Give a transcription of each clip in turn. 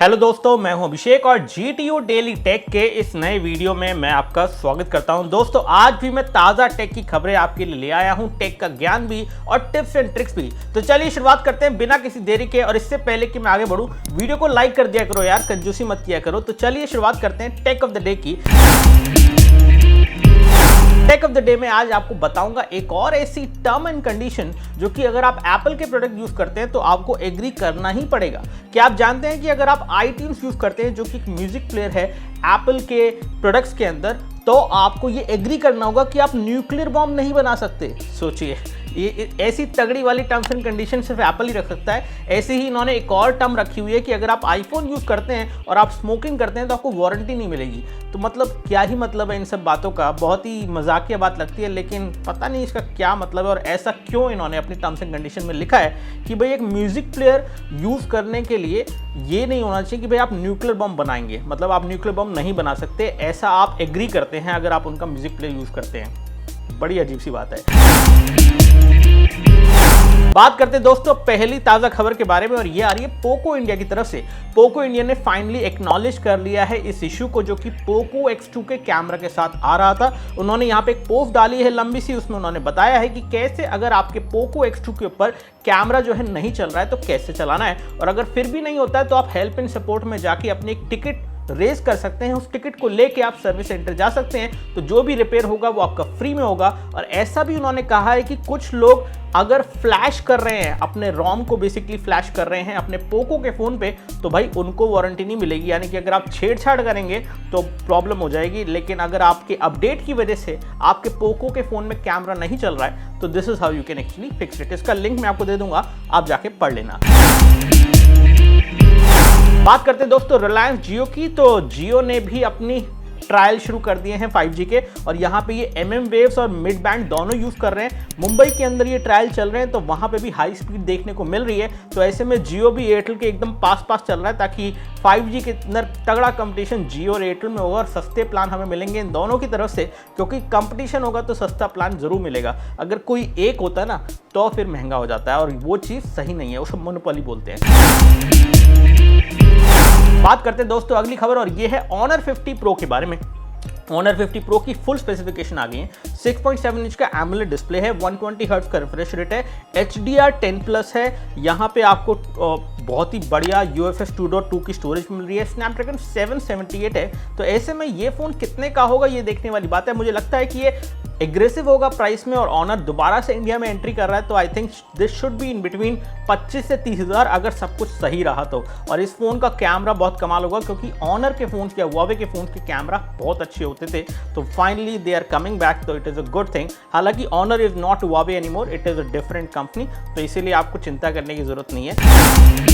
Hello दोस्तों, मैं हूं अभिषेक और GTU डेली टेक के इस नए वीडियो में मैं आपका स्वागत करता हूं। दोस्तों, आज भी मैं ताज़ा टेक की खबरें आपके लिए ले आया हूं, टेक का ज्ञान भी और टिप्स एंड ट्रिक्स भी। तो चलिए शुरुआत करते हैं बिना किसी देरी के। और इससे पहले कि मैं आगे बढ़ूं, वीडियो को लाइक कर दिया करो यार, कंजूसी मत किया करो। तो चलिए शुरुआत करते हैं टेक ऑफ द डे की। टेक ऑफ द डे में आज आपको बताऊंगा एक और ऐसी टर्म एंड कंडीशन जो कि अगर आप एप्पल के प्रोडक्ट यूज करते हैं तो आपको एग्री करना ही पड़ेगा। क्या आप जानते हैं कि अगर आप iTunes यूज करते हैं जो कि एक म्यूजिक प्लेयर है एप्पल के प्रोडक्ट्स के अंदर, तो आपको ये एग्री करना होगा कि आप न्यूक्लियर बॉम्ब नहीं बना सकते। सोचिए, ये ऐसी तगड़ी वाली टर्म्स एंड कंडीशन सिर्फ एप्पल ही रख सकता है। ऐसे ही इन्होंने एक और टर्म रखी हुई है कि अगर आप आईफोन यूज करते हैं और आप स्मोकिंग करते हैं तो आपको वारंटी नहीं मिलेगी। तो मतलब क्या ही मतलब है इन सब बातों का। बहुत ही मजाकिया बात लगती है, लेकिन पता नहीं इसका क्या मतलब है और ऐसा क्यों इन्होंने अपनी टर्म्स एंड कंडीशन में लिखा है कि भाई एक म्यूजिक प्लेयर यूज करने के लिए ये नहीं होना चाहिए कि भाई आप न्यूक्लियर बॉम्ब बनाएंगे, मतलब आप न्यूक्लियर बॉम्ब नहीं बना सकते, ऐसा आप एग्री करते हैं अगर आप उनका म्यूजिक प्लेयर यूज करते हैं। बड़ी अजीब सी बात है। बात करते हैं दोस्तों पहली ताजा खबर के बारे में, और ये आ रही है पोको इंडिया की तरफ से। पोको इंडिया ने फाइनली एक्नॉलेज कर लिया है इस इशू को जो कि पोको X2 के कैमरा के साथ आ रहा था। उन्होंने यहाँ पे एक पोस्ट डाली है लंबी सी, उसमें उन्होंने बताया है कि कैसे अगर आपके पोको X2 के ऊपर कैमरा जो है नहीं चल रहा है तो कैसे चलाना है, और अगर फिर भी नहीं होता है तो आप हेल्प एंड सपोर्ट में जाके अपनी एक टिकट रेज कर सकते हैं। उस टिकट को लेके आप सर्विस सेंटर जा सकते हैं, तो जो भी रिपेयर होगा वो आपका फ्री में होगा। और ऐसा भी उन्होंने कहा है कि कुछ लोग अगर फ्लैश कर रहे हैं, अपने रोम को बेसिकली फ्लैश कर रहे हैं अपने पोको के फ़ोन पे, तो भाई उनको वारंटी नहीं मिलेगी। यानी कि अगर आप छेड़छाड़ करेंगे तो प्रॉब्लम हो जाएगी, लेकिन अगर आपके अपडेट की वजह से आपके पोको के फ़ोन में कैमरा नहीं चल रहा है तो this is how you can actually fix it. इसका लिंक मैं आपको दे दूंगा, आप जाके पढ़ लेना। बात करते हैं दोस्तों रिलायंस जियो की। तो जियो ने भी अपनी ट्रायल शुरू कर दिए हैं 5G के, और यहाँ पे ये MM वेव्स और मिड बैंड दोनों यूज कर रहे हैं। मुंबई के अंदर ये ट्रायल चल रहे हैं तो वहाँ पे भी हाई स्पीड देखने को मिल रही है। तो ऐसे में जियो भी एयरटेल के एकदम पास चल रहा है, ताकि 5G के अंदर तगड़ा कंपटीशन जियो और एयरटेल में होगा और सस्ते प्लान हमें मिलेंगे इन दोनों की तरफ से, क्योंकि कंपटीशन होगा तो सस्ता प्लान जरूर मिलेगा। अगर कोई एक होता है ना तो फिर महंगा हो जाता है, और वो चीज़ सही नहीं है, उसको मोनोपोली बोलते हैं। बात करते हैं दोस्तों अगली खबर, और ये है Honor 50 Pro के बारे में। Honor 50 Pro की फुल स्पेसिफिकेशन आ गई है। 6.7 इंच का एमोलेड डिस्प्ले है, 120 हर्ट्ज का रिफ्रेश रेट है, HDR 10+ है। यहाँ पे आपको बहुत ही बढ़िया UFS 2.2 की स्टोरेज मिल रही है, स्नैपड्रैगन 778 है। तो ऐसे में ये फ़ोन कितने का होगा ये देखने वाली बात है। मुझे लगता है कि ये एग्रेसिव होगा प्राइस में, और ऑनर दोबारा से इंडिया में एंट्री कर रहा है, तो I think this should be in between 25 से 30 हज़ार अगर सब कुछ सही रहा तो। और इस फ़ोन का कैमरा बहुत कमाल होगा, क्योंकि ऑनर के फ़ोन या हुआवे के फ़ोन के कैमरा बहुत अच्छे होते थे। तो finally they are coming back, तो it is a good thing. हालांकि Honor is not Huawei any more, it is a different company, तो इसीलिए आपको चिंता करने की ज़रूरत नहीं है।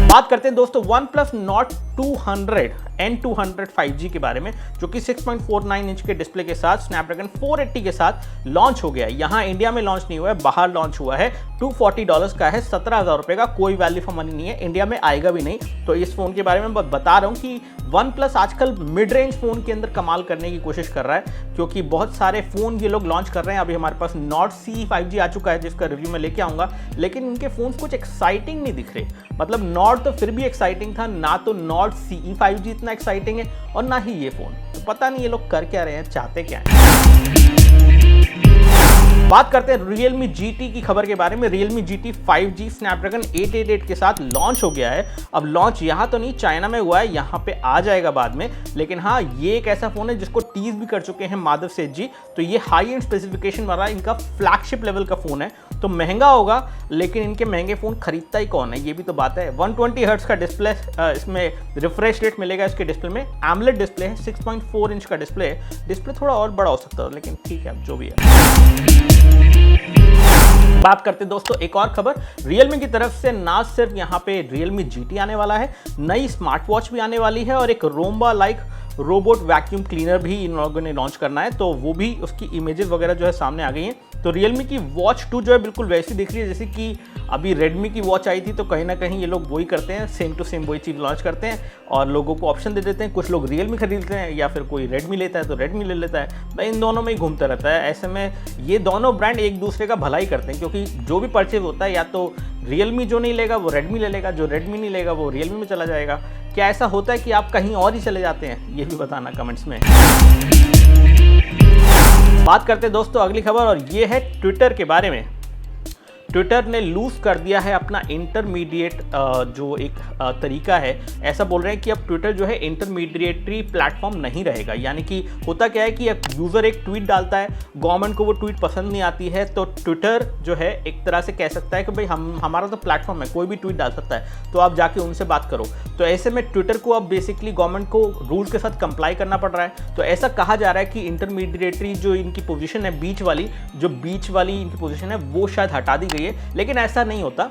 बात करते हैं दोस्तों OnePlus Nord 200 N200 5G के बारे में, जो कि 6.49 इंच के डिस्प्ले के साथ स्नैपड्रैगन 480 के साथ लॉन्च हो गया है। यहाँ इंडिया में लॉन्च नहीं हुआ है, बाहर लॉन्च हुआ है। $240 का है, 17,000 रुपये का, कोई वैल्यू फॉर मनी नहीं है, इंडिया में आएगा भी नहीं। तो इस फ़ोन के बारे में बता रहा हूँ कि OnePlus आजकल मिड रेंज फ़ोन के अंदर कमाल करने की कोशिश कर रहा है, क्योंकि बहुत सारे फ़ोन ये लोग लॉन्च कर रहे हैं। अभी हमारे पास Nord CE 5G आ चुका है, जिसका रिव्यू मैं लेके आऊँगा, लेकिन इनके फ़ोन कुछ एक्साइटिंग नहीं दिख रहे। मतलब Nord तो फिर भी एक्साइटिंग था, ना तो Nord CE 5G इतना एक्साइटिंग है और ना ही ये फ़ोन। तो पता नहीं ये लोग कर क्या रहे हैं, चाहते क्या हैं। बात करते हैं Realme GT की खबर के बारे में। Realme GT 5G स्नैपड्रैगन 888 के साथ लॉन्च हो गया है। अब लॉन्च यहाँ तो नहीं, चाइना में हुआ है, यहाँ पे आ जाएगा बाद में। लेकिन हाँ, ये एक ऐसा फ़ोन है जिसको टीज भी कर चुके हैं माधव सेठ जी। तो ये हाई एंड स्पेसिफिकेशन वाला इनका फ्लैगशिप लेवल का फ़ोन है, तो महंगा होगा, लेकिन इनके महंगे फ़ोन खरीदता ही कौन है, ये भी तो बात है। 120 हर्ट्ज का डिस्प्ले, इसमें रिफ्रेश रेट मिलेगा इसके डिस्प्ले में। एमोलेड डिस्प्ले है, 6.4 इंच का डिस्प्ले है। डिस्प्ले थोड़ा और बड़ा हो सकता है, लेकिन ठीक है, जो भी है। बात करते दोस्तों एक और खबर, Realme की तरफ से ना सिर्फ यहाँ पे Realme GT आने वाला है, नई स्मार्ट वॉच भी आने वाली है, और एक रोम्बा लाइक रोबोट वैक्यूम क्लीनर भी इन लोगों ने लॉन्च करना है। तो वो भी उसकी इमेजेस वगैरह जो है सामने आ गई हैं। तो Realme की वॉच 2 जो है बिल्कुल वैसी दिख रही है जैसे कि अभी Redmi की वॉच आई थी। तो कहीं ना कहीं ये लोग वही करते हैं, सेम टू सेम वही चीज़ लॉन्च करते हैं और लोगों को ऑप्शन दे देते हैं। कुछ लोग Realme खरीदते हैं या फिर कोई Redmi लेता है तो Redmi ले लेता है, भाई इन दोनों में ही घूमता रहता है। ऐसे में ये दोनों ब्रांड एक दूसरे का भला ही करते हैं, क्योंकि जो भी परचेज होता है या तो रियलमी जो नहीं लेगा वो रेडमी ले लेगा, जो रेडमी नहीं लेगा वो रियलमी में चला जाएगा। क्या ऐसा होता है कि आप कहीं और ही चले जाते हैं? ये भी बताना कमेंट्स में। बात करते हैं दोस्तों अगली खबर, और ये है ट्विटर के बारे में। ट्विटर ने लूज कर दिया है अपना इंटरमीडिएट जो एक तरीका है। ऐसा बोल रहे हैं कि अब ट्विटर जो है इंटरमीडिएटरी प्लेटफॉर्म नहीं रहेगा। यानी कि होता क्या है कि एक यूज़र एक ट्वीट डालता है, गवर्नमेंट को वो ट्वीट पसंद नहीं आती है, तो ट्विटर जो है एक तरह से कह सकता है कि भाई हमारा तो प्लेटफॉर्म है, कोई भी ट्वीट डाल सकता है, तो आप जाके उनसे बात करो। तो ऐसे में ट्विटर को अब बेसिकली गवर्नमेंट को रूल्स के साथ कंप्लाई करना पड़ रहा है। तो ऐसा कहा जा रहा है कि इंटरमीडिएटरी जो इनकी पोजीशन है, बीच वाली इनकी पोजीशन है, वो शायद हटा दी गई है। लेकिन ऐसा नहीं होता।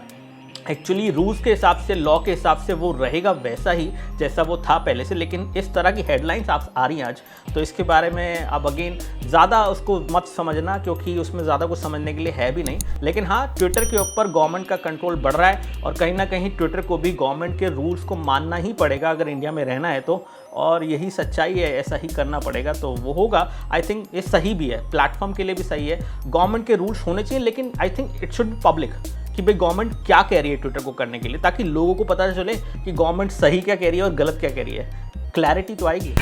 एक्चुअली रूल्स के हिसाब से, लॉ के हिसाब से वो रहेगा वैसा ही जैसा वो था पहले से। लेकिन इस तरह की हेडलाइंस आप आ रही हैं आज, तो इसके बारे में अब अगेन ज़्यादा उसको मत समझना, क्योंकि उसमें ज़्यादा कुछ समझने के लिए है भी नहीं। लेकिन हाँ, ट्विटर के ऊपर गवर्नमेंट का कंट्रोल बढ़ रहा है, और कहीं ना कहीं ट्विटर को भी गवर्नमेंट के रूल्स को मानना ही पड़ेगा अगर इंडिया में रहना है तो। और यही सच्चाई है, ऐसा ही करना पड़ेगा, तो वो होगा। आई थिंक ये सही भी है, प्लेटफॉर्म के लिए भी सही है। गवर्नमेंट के रूल्स होने चाहिए, लेकिन I think it should be public, कि भाई गवर्नमेंट क्या कह रही है ट्विटर को करने के लिए, ताकि लोगों को पता चले कि गवर्नमेंट सही क्या कह रही है और गलत क्या कह रही है। क्लैरिटी तो आएगी।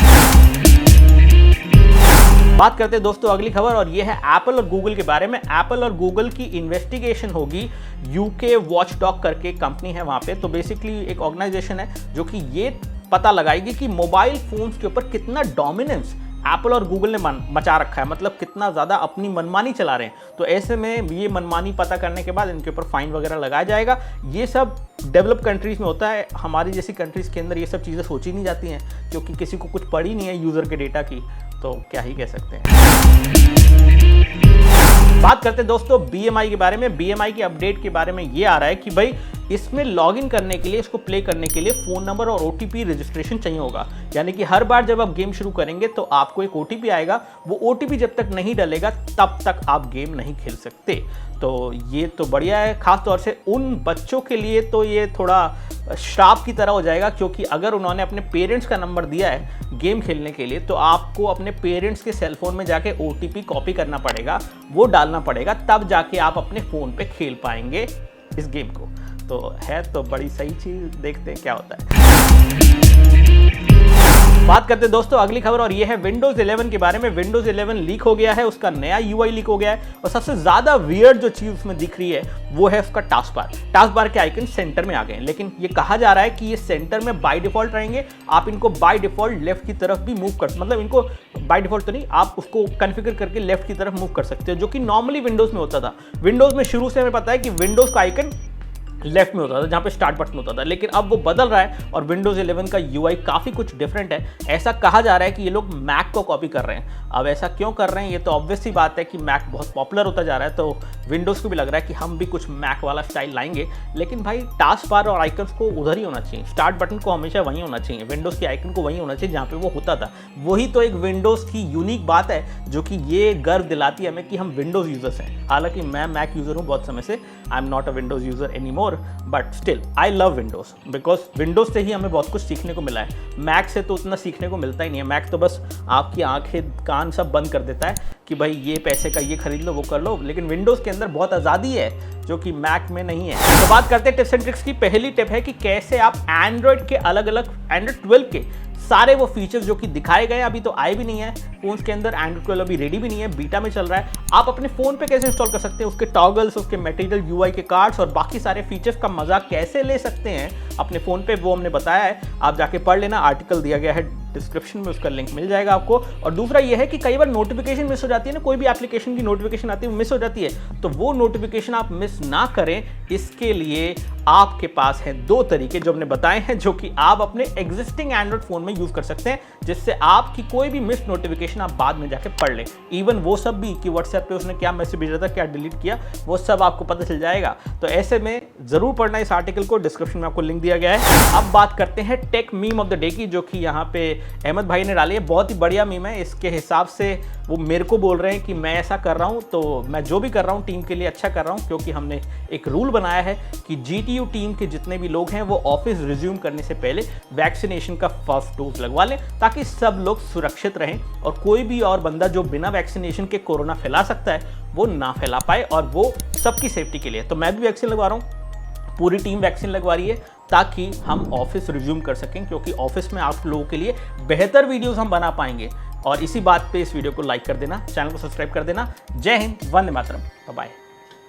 बात करते हैं दोस्तों अगली खबर, और ये है एप्पल और गूगल के बारे में। एप्पल और गूगल की इन्वेस्टिगेशन होगी। यूके वॉचडॉग करके कंपनी है वहाँ पे, तो बेसिकली एक ऑर्गेनाइजेशन है जो कि ये पता लगाएगी कि मोबाइल फोन्स के ऊपर कितना डोमिनेंस एप्पल और गूगल ने मचा रखा है, मतलब कितना ज़्यादा अपनी मनमानी चला रहे हैं। तो ऐसे में ये मनमानी पता करने के बाद इनके ऊपर फाइन वगैरह लगाया जाएगा। ये सब डेवलप कंट्रीज़ में होता है, हमारी जैसी कंट्रीज़ के अंदर ये सब चीज़ें सोची नहीं जाती हैं, क्योंकि किसी को कुछ पड़ी नहीं है यूज़र के डेटा की, तो क्या ही कह सकते हैं। बात करते हैं दोस्तों BMI के बारे में। BMI के अपडेट के बारे में ये आ रहा है कि भाई इसमें लॉगिन करने के लिए, इसको प्ले करने के लिए फ़ोन नंबर और OTP रजिस्ट्रेशन चाहिए होगा। यानी कि हर बार जब आप गेम शुरू करेंगे तो आपको एक OTP आएगा, वो OTP जब तक नहीं डलेगा तब तक आप गेम नहीं खेल सकते। तो ये तो बढ़िया है, खास तौर से उन बच्चों के लिए तो ये थोड़ा श्राप की तरह हो जाएगा, क्योंकि अगर उन्होंने अपने पेरेंट्स का नंबर दिया है गेम खेलने के लिए, तो आपको अपने पेरेंट्स के सेलफोन में जाके OTP कॉपी करना पड़ेगा, वो डालना पड़ेगा, तब जाके आप अपने फ़ोन पे खेल पाएंगे इस गेम को। तो है तो बड़ी सही चीज़, देखते हैं क्या होता है। बात करते हैं दोस्तों अगली खबर, और ये है विंडोज़ 11 के बारे में। विंडोज़ 11 लीक हो गया है, उसका नया UI लीक हो गया है, और सबसे ज़्यादा वियर्ड जो चीज़ उसमें दिख रही है वो है उसका टास्क बार। टास्क बार के आइकन सेंटर में आ गए हैं, लेकिन ये कहा जा रहा है कि ये सेंटर में बाय डिफ़ॉल्ट रहेंगे। आप इनको बाय डिफ़ॉल्ट लेफ्ट की तरफ भी मूव कर, मतलब इनको बाय डिफ़ॉल्ट तो नहीं, आप उसको कॉन्फ़िगर करके लेफ्ट की तरफ मूव कर सकते हो, जो कि नॉर्मली विंडोज़ में होता था। विंडोज़ में शुरू से हमें पता है कि विंडोज़ का आइकन लेफ्ट में होता था, जहाँ पे स्टार्ट बटन होता था, लेकिन अब वो बदल रहा है और विंडोज़ 11 का UI काफ़ी कुछ डिफरेंट है। ऐसा कहा जा रहा है कि ये लोग मैक को कॉपी कर रहे हैं। अब ऐसा क्यों कर रहे हैं, ये तो ऑब्वियस सी बात है कि मैक बहुत पॉपुलर होता जा रहा है, तो विंडोज़ को भी लग रहा है कि हम भी कुछ मैक वाला स्टाइल लाएंगे। लेकिन भाई टास्क बार और आइकन्स को उधर ही होना चाहिए, स्टार्ट बटन को हमेशा वहीं होना चाहिए, विंडोज़ के आइकन को वहीं होना चाहिए जहाँ पे वो होता था। वही तो एक विंडोज़ की यूनिक बात है, जो कि ये गर्व दिलाती है हमें कि हम विंडोज़ यूज़र्स हैं। हालांकि मैं मैक यूज़र हूँ बहुत समय से, I am not a Windows user any more, but still I love Windows, because Windows से ही हमें बहुत कुछ सीखने को मिला है। मैक से तो उतना सीखने को मिलता ही नहीं है। मैक तो बस आपकी आंखें कान सब बंद कर देता है कि भाई ये पैसे का ये खरीद लो, वो कर लो, लेकिन विंडोज़ के अंदर बहुत आज़ादी है जो कि मैक में नहीं है। तो बात करते हैं टिप्स एंड ट्रिक्स की। पहली टिप है कि कैसे आप एंड्रॉयड के अलग अलग, एंड्रॉयड 12 के सारे वो फीचर्स जो कि दिखाए गए अभी तो आए भी नहीं है फोन्स के अंदर, एंड्रॉयड 12 अभी रेडी भी नहीं है, बीटा में चल रहा है, आप अपने फ़ोन पे कैसे इंस्टॉल कर सकते हैं, उसके टॉगल्स, उसके मटेरियल, UI के कार्ड्स और बाकी सारे फीचर्स का मजा कैसे ले सकते हैं अपने फ़ोन पे, वो हमने बताया है। आप जाके पढ़ लेना, आर्टिकल दिया गया है डिस्क्रिप्शन में, उसका लिंक मिल जाएगा आपको। और दूसरा ये है कि कई बार नोटिफिकेशन मिस हो जाती है ना, कोई भी एप्लीकेशन की नोटिफिकेशन आती है वो मिस हो जाती है, तो वो नोटिफिकेशन आप मिस ना करें, इसके लिए आपके पास है 2 तरीके जो हमने बताए हैं, जो कि आप अपने एग्जिस्टिंग एंड्रॉयड फ़ोन में यूज़ कर सकते हैं, जिससे आपकी कोई भी मिस नोटिफिकेशन आप बाद में जाके पढ़ लें। इवन वो सब भी कि व्हाट्सएप पे उसने क्या मैसेज भेजा था, क्या डिलीट किया, वो सब आपको पता चल जाएगा। तो ऐसे में ज़रूर पढ़ना इस आर्टिकल को, डिस्क्रिप्शन में आपको लिंक दिया गया है। अब बात करते हैं take meme of the day की, जो कि यहाँ पे अहमद भाई ने डाली है। बहुत ही बढ़िया मीम है, इसके हिसाब से वो मेरे को बोल रहे हैं कि मैं ऐसा कर रहा हूँ, तो मैं जो भी कर रहा हूँ टीम के लिए अच्छा कर रहा हूँ, क्योंकि हमने एक रूल बनाया है कि GTU टीम के जितने भी लोग हैं वो ऑफिस रिज्यूम करने से पहले वैक्सीनेशन का फर्स्ट डोज लगवा लें, ताकि सब लोग सुरक्षित रहें और कोई भी और बंदा जो बिना वैक्सीनेशन के कोरोना फैला सकता है वो ना फैला पाए, और वो सबकी सेफ्टी के लिए। तो मैं भी वैक्सीन लगवा रहा हूँ, पूरी टीम वैक्सीन लगवा रही है ताकि हम ऑफिस रिज्यूम कर सकें, क्योंकि ऑफिस में आप लोगों के लिए बेहतर वीडियोस हम बना पाएंगे। और इसी बात पे इस वीडियो को लाइक कर देना, चैनल को सब्सक्राइब कर देना। जय हिंद, वंदे मातरम, बाय बाय।